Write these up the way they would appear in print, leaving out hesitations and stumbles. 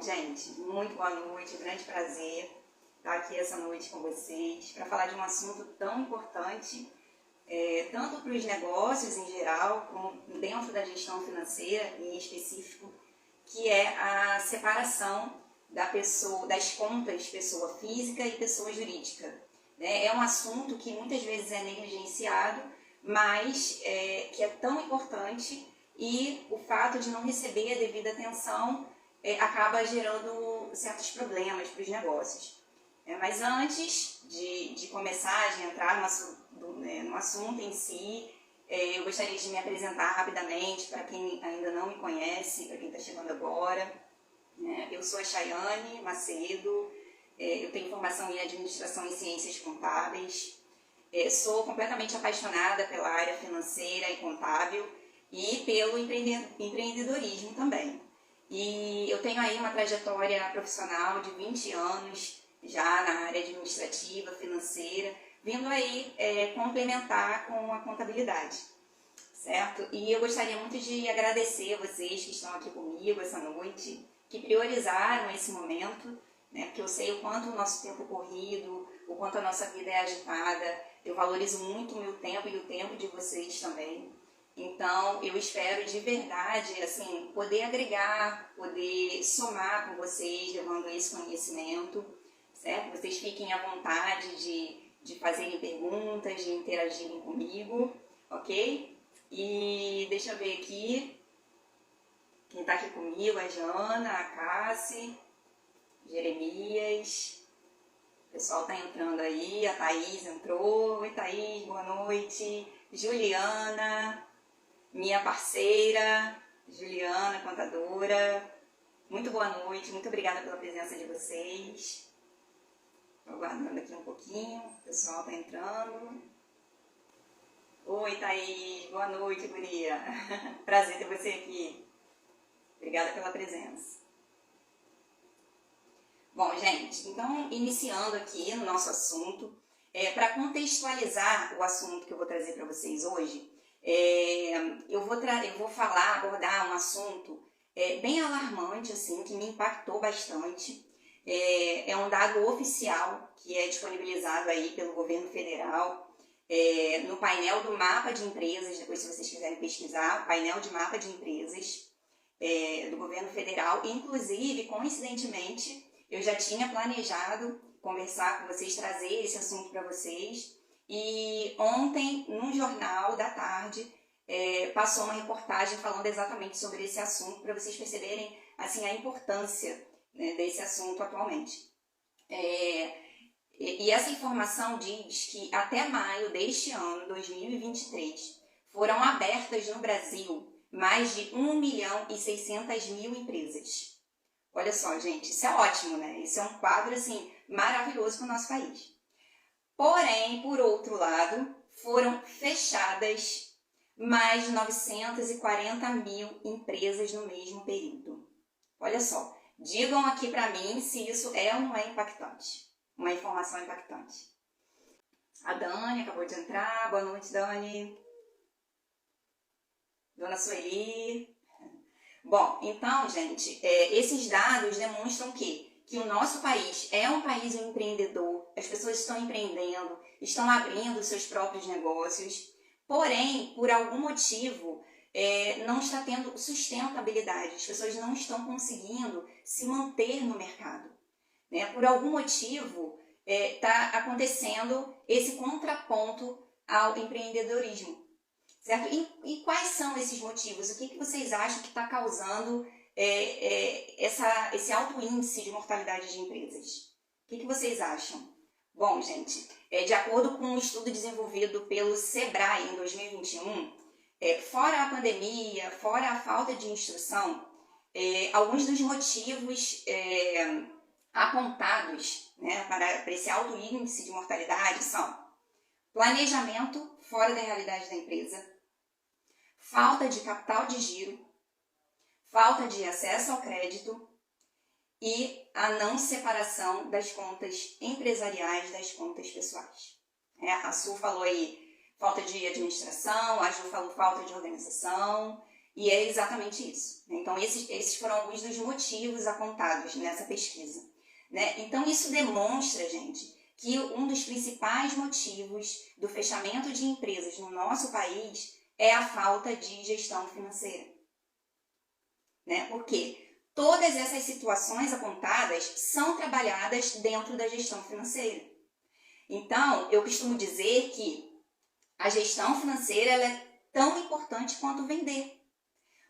Bom, gente, muito boa noite, grande prazer estar aqui essa noite com vocês para falar de um assunto tão importante, tanto para os negócios em geral, como dentro da gestão financeira em específico, que é a separação das contas pessoa física e pessoa jurídica. É um assunto que muitas vezes é negligenciado, mas que é tão importante, e o fato de não receber a devida atenção acaba gerando certos problemas para os negócios. Mas antes de começar, de entrar no assunto em si, eu gostaria de me apresentar rapidamente para quem ainda não me conhece, para quem está chegando agora. Eu sou a Chayane Macedo, eu tenho formação em Administração e Ciências Contábeis, sou completamente apaixonada pela área financeira e contábil e pelo empreendedorismo também. E eu tenho aí uma trajetória profissional de 20 anos já na área administrativa, financeira, vindo aí complementar com a contabilidade, certo? E eu gostaria muito de agradecer a vocês que estão aqui comigo essa noite, que priorizaram esse momento, né? Porque eu sei o quanto o nosso tempo corrido, o quanto a nossa vida é agitada. Eu valorizo muito o meu tempo e o tempo de vocês também. Então, eu espero de verdade, assim, poder agregar, poder somar com vocês, levando esse conhecimento, certo? Vocês fiquem à vontade de fazerem perguntas, de interagirem comigo, ok? E deixa eu ver aqui, quem está aqui comigo, a Jana, a Cassi, Jeremias, o pessoal está entrando aí, a Thaís entrou. Oi, Thaís, boa noite. Juliana, minha parceira, Juliana, contadora, muito boa noite, muito obrigada pela presença de vocês. Estou aguardando aqui um pouquinho, o pessoal está entrando. Oi, Thaís, boa noite, guria. Prazer ter você aqui. Obrigada pela presença. Bom, gente, então, iniciando aqui no nosso assunto, para contextualizar o assunto que eu vou trazer para vocês hoje, eu vou abordar um assunto bem alarmante, assim, que me impactou bastante. É um dado oficial que é disponibilizado aí pelo governo federal, no painel do mapa de empresas. Depois, se vocês quiserem pesquisar, o painel de mapa de empresas do governo federal. Inclusive, coincidentemente, eu já tinha planejado conversar com vocês, trazer esse assunto para vocês. E ontem, num jornal da tarde, passou uma reportagem falando exatamente sobre esse assunto, para vocês perceberem assim, a importância, né, desse assunto atualmente. E essa informação diz que até maio deste ano, 2023, foram abertas no Brasil mais de 1.600.000 empresas. Olha só, gente, isso é ótimo, né? Isso é um quadro assim, maravilhoso para o nosso país. Porém, por outro lado, foram fechadas mais de 940.000 empresas no mesmo período. Olha só, digam aqui para mim se isso é ou não é impactante, uma informação impactante. A Dani acabou de entrar, boa noite, Dani. Dona Sueli. Bom, então, gente, esses dados demonstram que o nosso país é um país empreendedor, as pessoas estão empreendendo, estão abrindo seus próprios negócios, porém, por algum motivo, não está tendo sustentabilidade, as pessoas não estão conseguindo se manter no mercado, né? Por algum motivo, está acontecendo esse contraponto ao empreendedorismo, certo? E quais são esses motivos? O que vocês acham que está causando esse alto índice de mortalidade de empresas? O que vocês acham? Bom, gente, de acordo com um estudo desenvolvido pelo Sebrae em 2021, fora a pandemia, fora a falta de instrução, alguns dos motivos apontados, né, para esse alto índice de mortalidade são planejamento fora da realidade da empresa, falta de capital de giro, falta de acesso ao crédito e a não separação das contas empresariais das contas pessoais. A Su falou aí falta de administração, a Ju falou falta de organização, E é exatamente isso. Então, esses foram alguns dos motivos apontados nessa pesquisa. Né? Então, isso demonstra, gente, que um dos principais motivos do fechamento de empresas no nosso país é a falta de gestão financeira. Né? Porque todas essas situações apontadas são trabalhadas dentro da gestão financeira. Então, eu costumo dizer que a gestão financeira ela é tão importante quanto vender.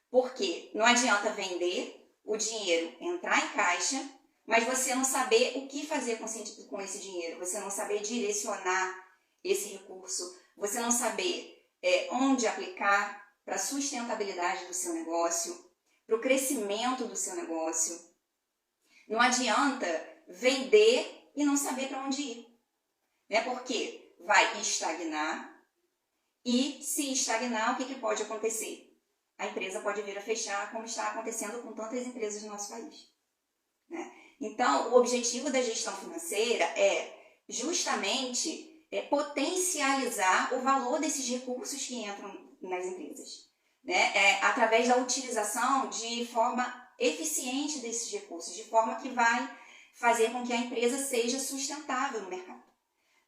Porque não adianta vender, o dinheiro entrar em caixa, mas você não saber o que fazer com esse dinheiro, você não saber direcionar esse recurso, você não saber onde aplicar para a sustentabilidade do seu negócio, para o crescimento do seu negócio. Não adianta vender e não saber para onde ir, né? Porque vai estagnar e se estagnar, o que pode acontecer? A empresa pode vir a fechar, como está acontecendo com tantas empresas no nosso país. Né? Então, o objetivo da gestão financeira é justamente potencializar o valor desses recursos que entram nas empresas, né? Através da utilização de forma eficiente desses recursos, de forma que vai fazer com que a empresa seja sustentável no mercado.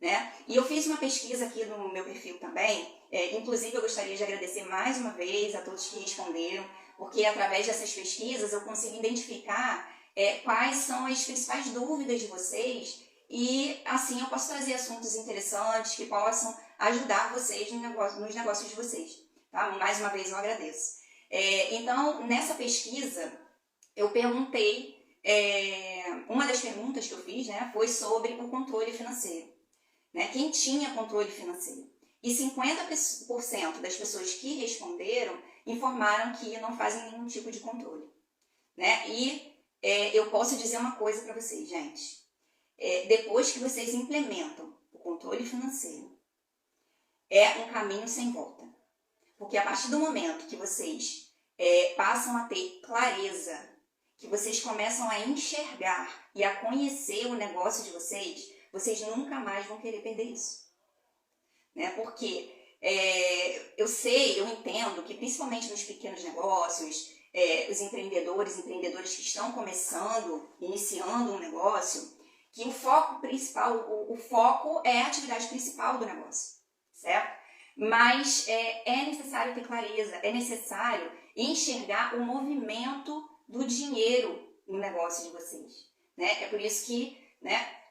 Né? E eu fiz uma pesquisa aqui no meu perfil também, inclusive eu gostaria de agradecer mais uma vez a todos que responderam, porque através dessas pesquisas eu consegui identificar quais são as principais dúvidas de vocês e assim eu posso trazer assuntos interessantes que possam ajudar vocês nos negócios de vocês. Tá? Mais uma vez eu agradeço. Então, nessa pesquisa eu perguntei, uma das perguntas que eu fiz, né, foi sobre o controle financeiro. Né? Quem tinha controle financeiro. E 50% das pessoas que responderam informaram que não fazem nenhum tipo de controle. Né? E eu posso dizer uma coisa para vocês, gente. Depois que vocês implementam o controle financeiro, é um caminho sem volta. Porque a partir do momento que vocês passam a ter clareza, que vocês começam a enxergar e a conhecer o negócio de vocês nunca mais vão querer perder isso. Né? Porque eu entendo que principalmente nos pequenos negócios, os empreendedores que estão começando, iniciando um negócio, que o foco principal, o foco é a atividade principal do negócio, certo? Mas é necessário ter clareza, é necessário enxergar o movimento do dinheiro no negócio de vocês. Né? É por isso que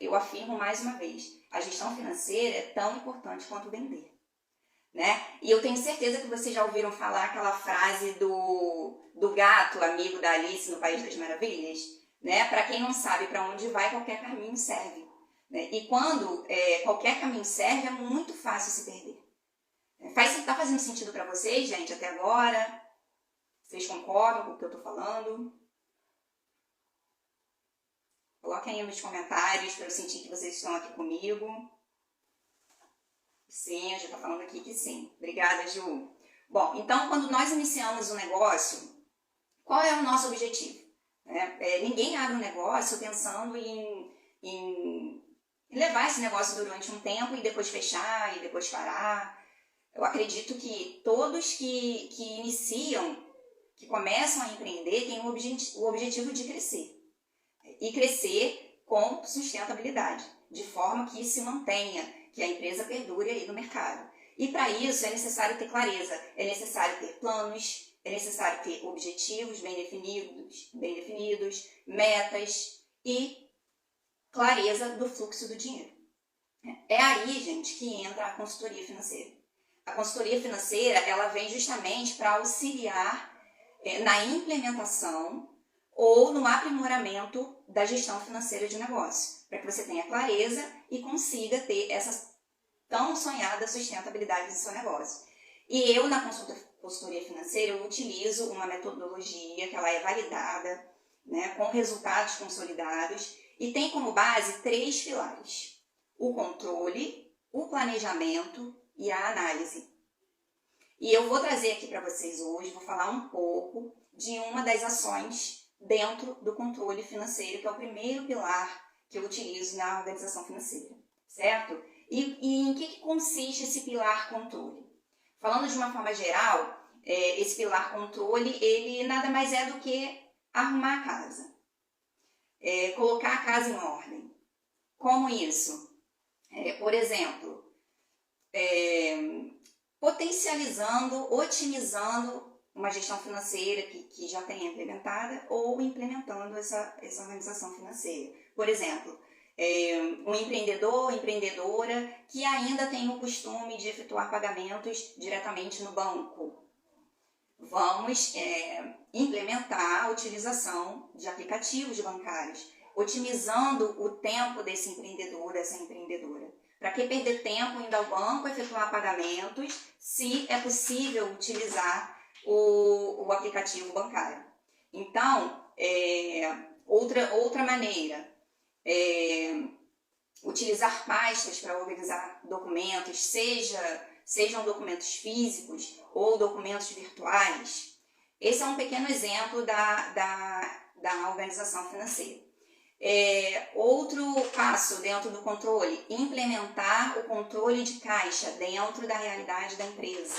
eu afirmo mais uma vez, a gestão financeira é tão importante quanto vender. Né? E eu tenho certeza que vocês já ouviram falar aquela frase do gato, amigo da Alice no País das Maravilhas. Né? Para quem não sabe para onde vai, qualquer caminho serve. Né? E quando qualquer caminho serve, é muito fácil se perder. Está fazendo sentido para vocês, gente, até agora? Vocês concordam com o que eu estou falando? Coloquem aí nos comentários para eu sentir que vocês estão aqui comigo. Sim, a Ju está falando aqui que sim. Obrigada, Ju. Bom, então quando nós iniciamos um negócio, qual é o nosso objetivo? Ninguém abre um negócio pensando em levar esse negócio durante um tempo e depois fechar e depois parar. Eu acredito que todos que iniciam, que começam a empreender, têm o objetivo de crescer. E crescer com sustentabilidade, de forma que se mantenha, que a empresa perdure aí no mercado. E para isso é necessário ter clareza, é necessário ter planos, é necessário ter objetivos bem definidos, metas e clareza do fluxo do dinheiro. É aí, gente, que entra a consultoria financeira. A consultoria financeira, ela vem justamente para auxiliar na implementação ou no aprimoramento da gestão financeira de negócio, para que você tenha clareza e consiga ter essa tão sonhada sustentabilidade do seu negócio. E eu, na consultoria financeira, eu utilizo uma metodologia que ela é validada, né, com resultados consolidados, e tem como base 3 pilares: o controle, o planejamento e a análise. E eu vou trazer aqui para vocês hoje, vou falar um pouco de uma das ações dentro do controle financeiro, que é o primeiro pilar que eu utilizo na organização financeira, certo? E em que consiste esse pilar controle? Falando de uma forma geral, esse pilar controle, ele nada mais é do que arrumar a casa, colocar a casa em ordem. Como isso? Por exemplo, potencializando, otimizando uma gestão financeira que já tem implementada ou implementando essa organização financeira. Por exemplo, um empreendedor ou empreendedora que ainda tem o costume de efetuar pagamentos diretamente no banco. Vamos implementar a utilização de aplicativos bancários, otimizando o tempo desse empreendedor, dessa empreendedora. Para que perder tempo indo ao banco, efetuar pagamentos, se é possível utilizar o aplicativo bancário. Então, outra maneira, utilizar pastas para organizar documentos, sejam documentos físicos ou documentos virtuais. Esse é um pequeno exemplo da organização financeira. Outro passo dentro do controle, implementar o controle de caixa dentro da realidade da empresa,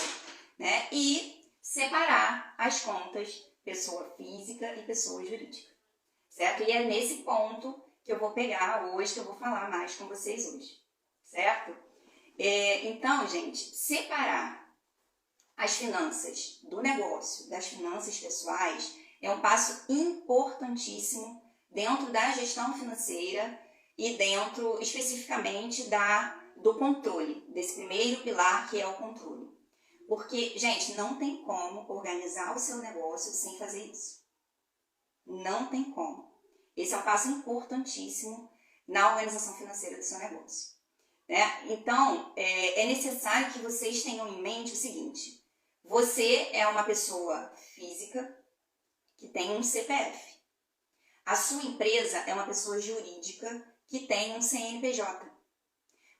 né? E separar as contas pessoa física e pessoa jurídica, certo? E é nesse ponto que eu vou pegar hoje, que eu vou falar mais com vocês hoje, certo? Então, gente, separar as finanças do negócio das finanças pessoais é um passo importantíssimo dentro da gestão financeira e dentro especificamente do controle, desse primeiro pilar que é o controle. Porque, gente, não tem como organizar o seu negócio sem fazer isso. Não tem como. Esse é um passo importantíssimo na organização financeira do seu negócio, né? Então, é necessário que vocês tenham em mente o seguinte: você é uma pessoa física que tem um CPF. A sua empresa é uma pessoa jurídica que tem um CNPJ.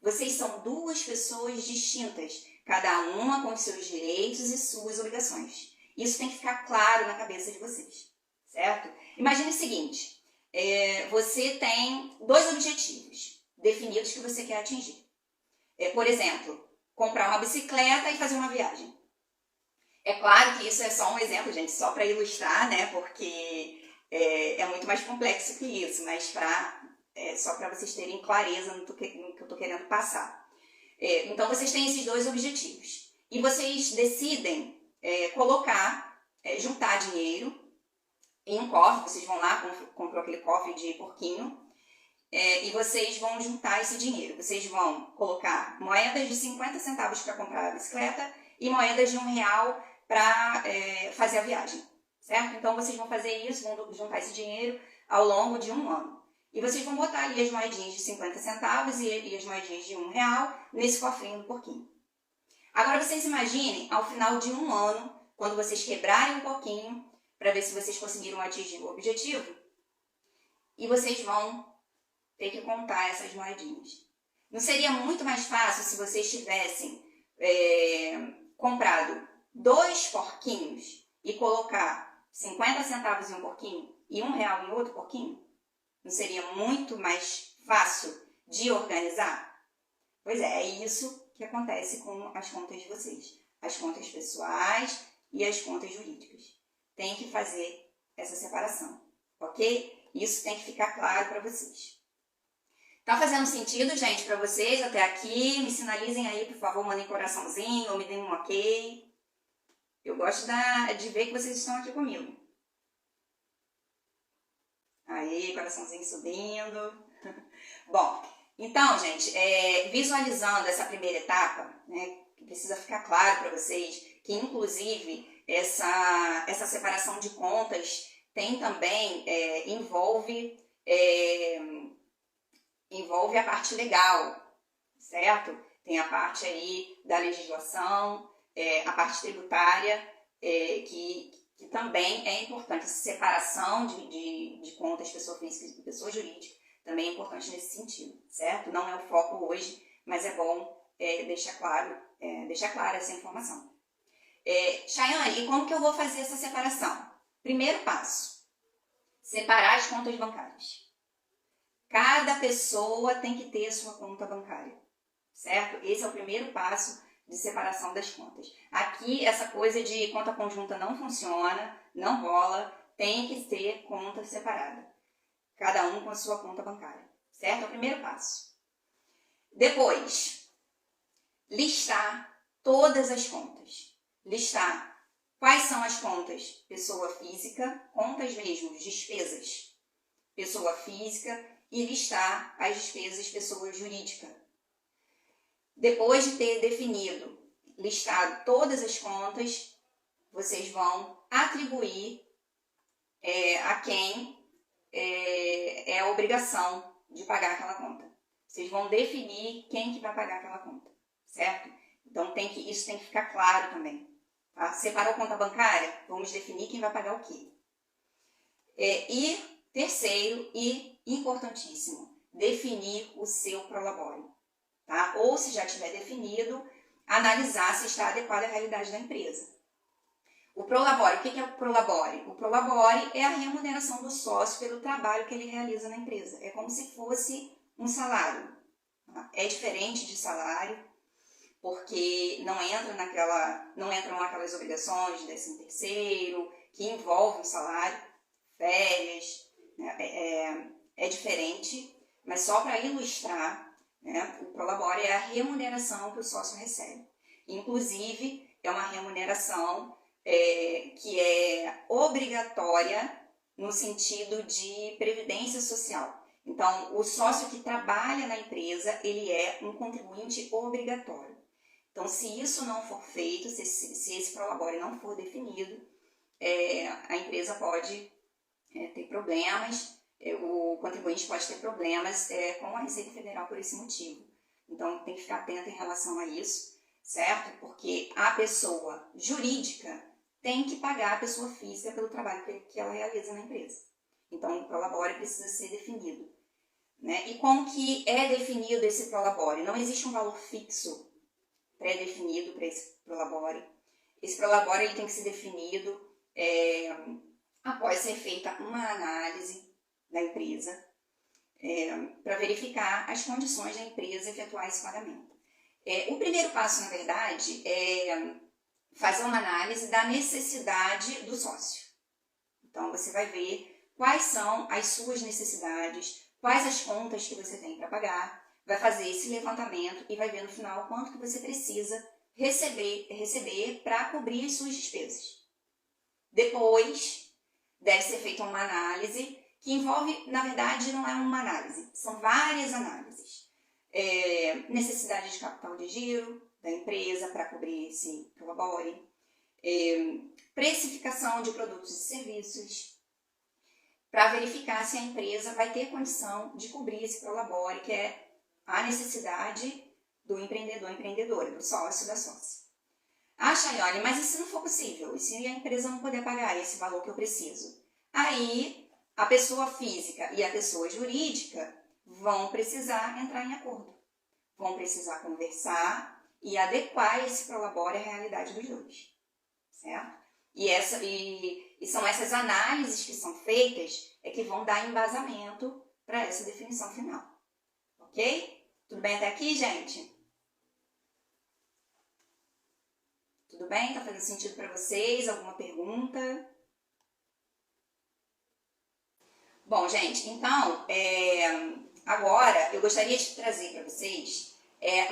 Vocês são duas pessoas distintas, cada uma com seus direitos e suas obrigações. Isso tem que ficar claro na cabeça de vocês, certo? Imagine o seguinte: você tem dois objetivos definidos que você quer atingir. Por exemplo, comprar uma bicicleta e fazer uma viagem. É claro que isso é só um exemplo, gente, só para ilustrar, né? Porque é muito mais complexo que isso, mas só para vocês terem clareza no que eu estou querendo passar. Então, vocês têm esses dois objetivos. E vocês decidem juntar dinheiro em um cofre. Vocês vão lá, comprou aquele cofre de porquinho, e vocês vão juntar esse dinheiro. Vocês vão colocar moedas de 50 centavos para comprar a bicicleta e moedas de R$1 para fazer a viagem, certo? Então, vocês vão fazer isso, vão juntar esse dinheiro ao longo de um ano. E vocês vão botar ali as moedinhas de 50 centavos e as moedinhas de R$1 nesse cofrinho do porquinho. Agora, vocês imaginem, ao final de um ano, quando vocês quebrarem um pouquinho, para ver se vocês conseguiram atingir o objetivo, e vocês vão ter que contar essas moedinhas. Não seria muito mais fácil se vocês tivessem comprado 2 porquinhos e colocar 50 centavos em um porquinho e R$1 em outro porquinho? Não seria muito mais fácil de organizar? Pois é isso que acontece com as contas de vocês. As contas pessoais e as contas jurídicas. Tem que fazer essa separação, ok? Isso tem que ficar claro para vocês. Tá fazendo sentido, gente, para vocês até aqui? Me sinalizem aí, por favor, mandem coraçãozinho ou me deem um ok. Eu gosto de ver que vocês estão aqui comigo. Aí, coraçãozinho subindo. Bom, então, gente, visualizando essa primeira etapa, né, precisa ficar claro para vocês que, inclusive, essa separação de contas tem também, envolve a parte legal, certo? Tem a parte aí da legislação, a parte tributária, que também é importante. Essa separação de contas pessoa física e pessoa jurídica também é importante nesse sentido, certo? Não é o foco hoje, mas é bom deixar clara essa informação. Chayane, e como que eu vou fazer essa separação? Primeiro passo, separar as contas bancárias. Cada pessoa tem que ter a sua conta bancária, certo? Esse é o primeiro passo de separação das contas. Aqui, essa coisa de conta conjunta não funciona, não rola, tem que ter conta separada. Cada um com a sua conta bancária, certo? É o primeiro passo. Depois, listar todas as contas. Listar quais são as contas pessoa física, contas mesmo, despesas pessoa física, e listar as despesas pessoa jurídica. Depois de ter definido, listado todas as contas, vocês vão atribuir a quem é a obrigação de pagar aquela conta. Vocês vão definir quem que vai pagar aquela conta, certo? Então isso tem que ficar claro também. Tá? Separou conta bancária? Vamos definir quem vai pagar o quê. E terceiro e importantíssimo, definir o seu prolabore. Tá? Ou se já tiver definido, analisar se está adequado à realidade da empresa. O prolabore, o que é o prolabore? O prolabore é a remuneração do sócio pelo trabalho que ele realiza na empresa. É como se fosse um salário. Tá? É diferente de salário, porque não entram naquelas obrigações de 13º, que envolvem o salário, férias, né? É diferente, mas só para ilustrar, né? O prolabore é a remuneração que o sócio recebe. Inclusive, é uma remuneração que é obrigatória no sentido de previdência social. Então, o sócio que trabalha na empresa, ele é um contribuinte obrigatório. Então, se isso não for feito, se esse prolabore não for definido, a empresa pode ter problemas, o contribuinte pode ter problemas com a Receita Federal por esse motivo. Então, tem que ficar atento em relação a isso, certo? Porque a pessoa jurídica tem que pagar a pessoa física pelo trabalho que ela realiza na empresa. Então, o prolabore precisa ser definido. Né? E como que é definido esse prolabore? Não existe um valor fixo pré-definido para esse prolabore. Esse prolabore ele tem que ser definido após ser feita uma análise da empresa para verificar as condições da empresa efetuar esse pagamento. O primeiro passo, na verdade, é fazer uma análise da necessidade do sócio. Então, você vai ver quais são as suas necessidades, quais as contas que você tem para pagar, vai fazer esse levantamento e vai ver no final quanto que você precisa receber para cobrir as suas despesas. Depois, deve ser feita uma análise que envolve, na verdade, não é uma análise, são várias análises. Necessidade de capital de giro da empresa para cobrir esse prolabore, precificação de produtos e serviços, para verificar se a empresa vai ter condição de cobrir esse prolabore, que é a necessidade do empreendedor, empreendedora, do sócio, da sócia. Chayane, mas e se não for possível? E se a empresa não puder pagar esse valor que eu preciso? Aí, a pessoa física e a pessoa jurídica vão precisar entrar em acordo. Vão precisar conversar e adequar esse prolabore à realidade dos dois. Certo? E são essas análises que são feitas que vão dar embasamento para essa definição final. Ok? Tudo bem até aqui, gente? Tudo bem? Está fazendo sentido para vocês? Alguma pergunta? Bom, gente, então, agora eu gostaria de trazer para vocês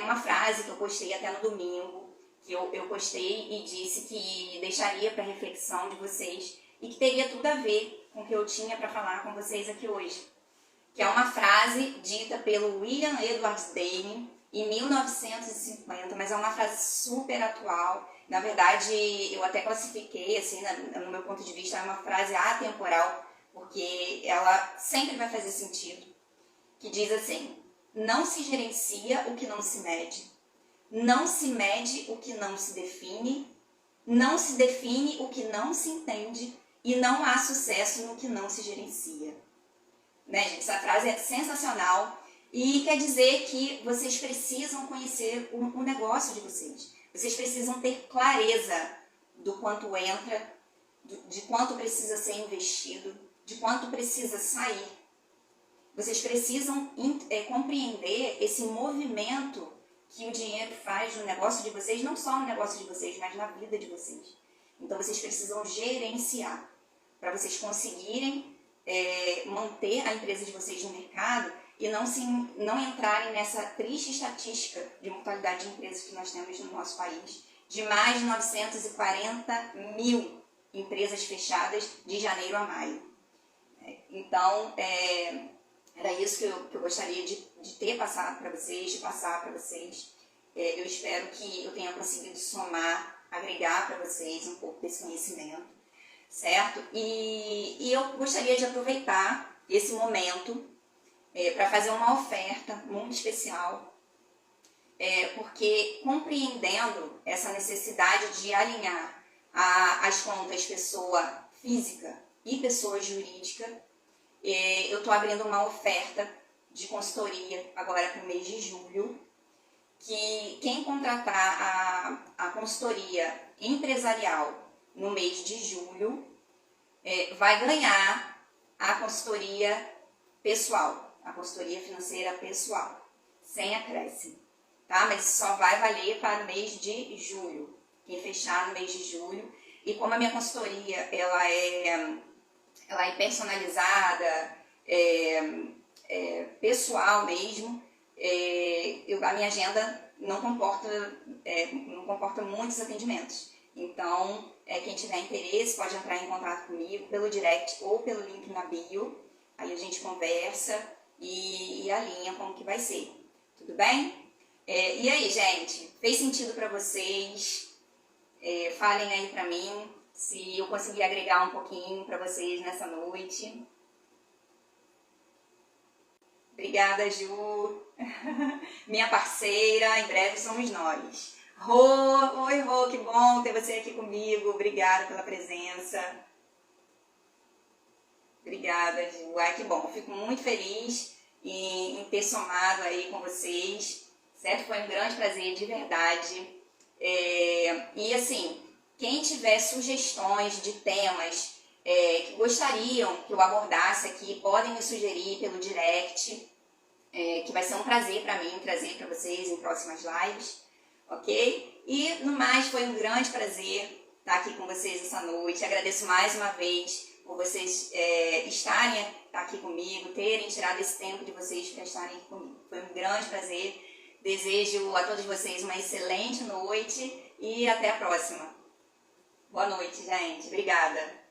uma frase que eu postei até no domingo, que eu postei e disse que deixaria para reflexão de vocês e que teria tudo a ver com o que eu tinha para falar com vocês aqui hoje. Que é uma frase dita pelo William Edwards Deming em 1950, mas é uma frase super atual. Na verdade, eu até classifiquei, assim, no meu ponto de vista, é uma frase atemporal, porque ela sempre vai fazer sentido. Que diz assim: não se gerencia o que não se mede, não se mede o que não se define o que não se entende e não há sucesso no que não se gerencia. Né, gente? Essa frase é sensacional e quer dizer que vocês precisam conhecer o negócio de vocês. Vocês precisam ter clareza do quanto entra, de quanto precisa ser investido, de quanto precisa sair. Vocês precisam compreender esse movimento que o dinheiro faz no negócio de vocês, não só no negócio de vocês, mas na vida de vocês. Então, vocês precisam gerenciar para vocês conseguirem manter a empresa de vocês no mercado e não entrarem nessa triste estatística de mortalidade de empresas que nós temos no nosso país, de mais de 940 mil empresas fechadas de janeiro a maio. Então, era isso que eu gostaria de ter passado para vocês, de passar para vocês. Eu espero que eu tenha conseguido somar, agregar para vocês um pouco desse conhecimento, certo? E eu gostaria de aproveitar esse momento para fazer uma oferta muito especial, porque compreendendo essa necessidade de alinhar as contas pessoa física e pessoa jurídica, eu estou abrindo uma oferta de consultoria agora para o mês de julho, que quem contratar a consultoria empresarial no mês de julho vai ganhar a consultoria pessoal, a consultoria financeira pessoal, sem acréscimo, tá? Mas só vai valer para o mês de julho, quem fechar no mês de julho. E como a minha consultoria ela é personalizada, pessoal mesmo, a minha agenda não comporta muitos atendimentos. Então, quem tiver interesse pode entrar em contato comigo pelo direct ou pelo link na bio. Aí a gente conversa e alinha como que vai ser. Tudo bem? E aí, gente? Fez sentido para vocês? Falem aí pra mim se eu consegui agregar um pouquinho para vocês nessa noite. Obrigada, Ju. Minha parceira, em breve somos nós. Rô, oi Rô, que bom ter você aqui comigo. Obrigada pela presença. Obrigada, Ju. Ai, que bom. Fico muito feliz em ter somado aí com vocês. Certo? Foi um grande prazer, de verdade. E assim, quem tiver sugestões de temas que gostariam que eu abordasse aqui, podem me sugerir pelo direct, que vai ser um prazer para mim trazer para vocês em próximas lives, ok? E no mais, foi um grande prazer estar aqui com vocês essa noite. Agradeço mais uma vez por vocês estarem aqui comigo, terem tirado esse tempo de vocês para estarem aqui comigo. Foi um grande prazer. Desejo a todos vocês uma excelente noite e até a próxima. Boa noite, gente. Obrigada.